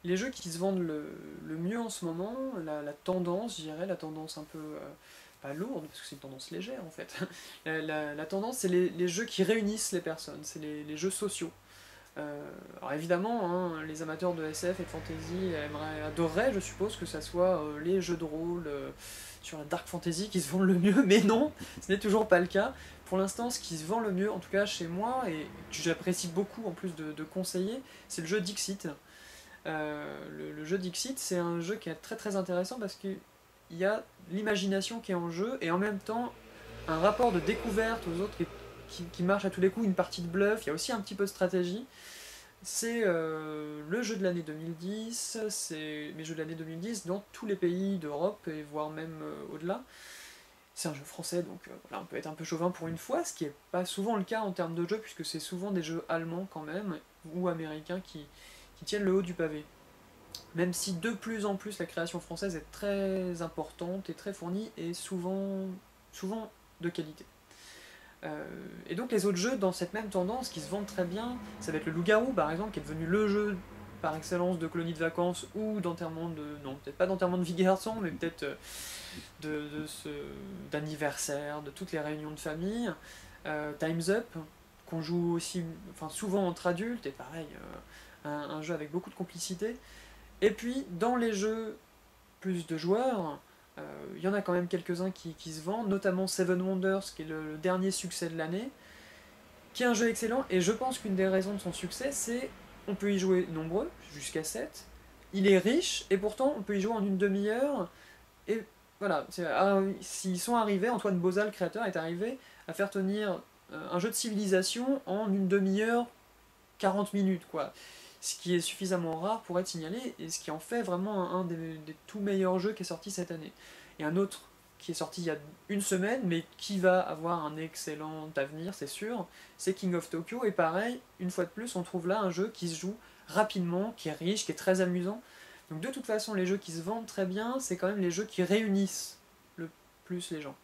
les jeux qui se vendent le mieux en ce moment, la tendance, je dirais, la tendance un peu, pas lourde, parce que c'est une tendance légère en fait, la tendance c'est les jeux qui réunissent les personnes, c'est les jeux sociaux. Alors évidemment, hein, les amateurs de SF et de fantasy adoreraient, je suppose, que ça soit les jeux de rôle sur la dark fantasy qui se vendent le mieux, mais non, ce n'est toujours pas le cas. Pour l'instant, ce qui se vend le mieux, en tout cas chez moi, et que j'apprécie beaucoup en plus de conseiller, c'est le jeu Dixit. Le jeu Dixit, c'est un jeu qui est très très intéressant parce qu'il y a l'imagination qui est en jeu et en même temps un rapport de découverte aux autres qui marche à tous les coups, une partie de bluff, il y a aussi un petit peu de stratégie. C'est le jeu de l'année 2010, c'est mes jeux de l'année 2010 dans tous les pays d'Europe et voire même au-delà. C'est un jeu français, donc voilà, on peut être un peu chauvin pour une fois, ce qui n'est pas souvent le cas en termes de jeu, puisque c'est souvent des jeux allemands quand même, ou américains qui tiennent le haut du pavé. Même si de plus en plus la création française est très importante et très fournie, et souvent de qualité. Et donc les autres jeux dans cette même tendance qui se vendent très bien, ça va être le Loup-Garou par exemple, qui est devenu le jeu par excellence de colonie de vacances ou d'enterrement de... non, peut-être pas d'enterrement de vie garçon, mais peut-être d'anniversaire, de toutes les réunions de famille. Time's Up, qu'on joue aussi, enfin souvent entre adultes, et pareil, un jeu avec beaucoup de complicité. Et puis dans les jeux plus de joueurs, il y en a quand même quelques-uns qui se vendent, notamment Seven Wonders, qui est le dernier succès de l'année, qui est un jeu excellent, et je pense qu'une des raisons de son succès, c'est on peut y jouer nombreux, jusqu'à 7. Il est riche, et pourtant on peut y jouer en une demi-heure, et voilà, s'ils sont arrivés, Antoine Bozal, le créateur, est arrivé à faire tenir un jeu de civilisation en une demi-heure, 40 minutes, quoi. Ce qui est suffisamment rare pour être signalé, et ce qui en fait vraiment un des tout meilleurs jeux qui est sorti cette année. Et un autre qui est sorti il y a une semaine, mais qui va avoir un excellent avenir, c'est sûr, c'est King of Tokyo, et pareil, une fois de plus, on trouve là un jeu qui se joue rapidement, qui est riche, qui est très amusant. Donc de toute façon, les jeux qui se vendent très bien, c'est quand même les jeux qui réunissent le plus les gens.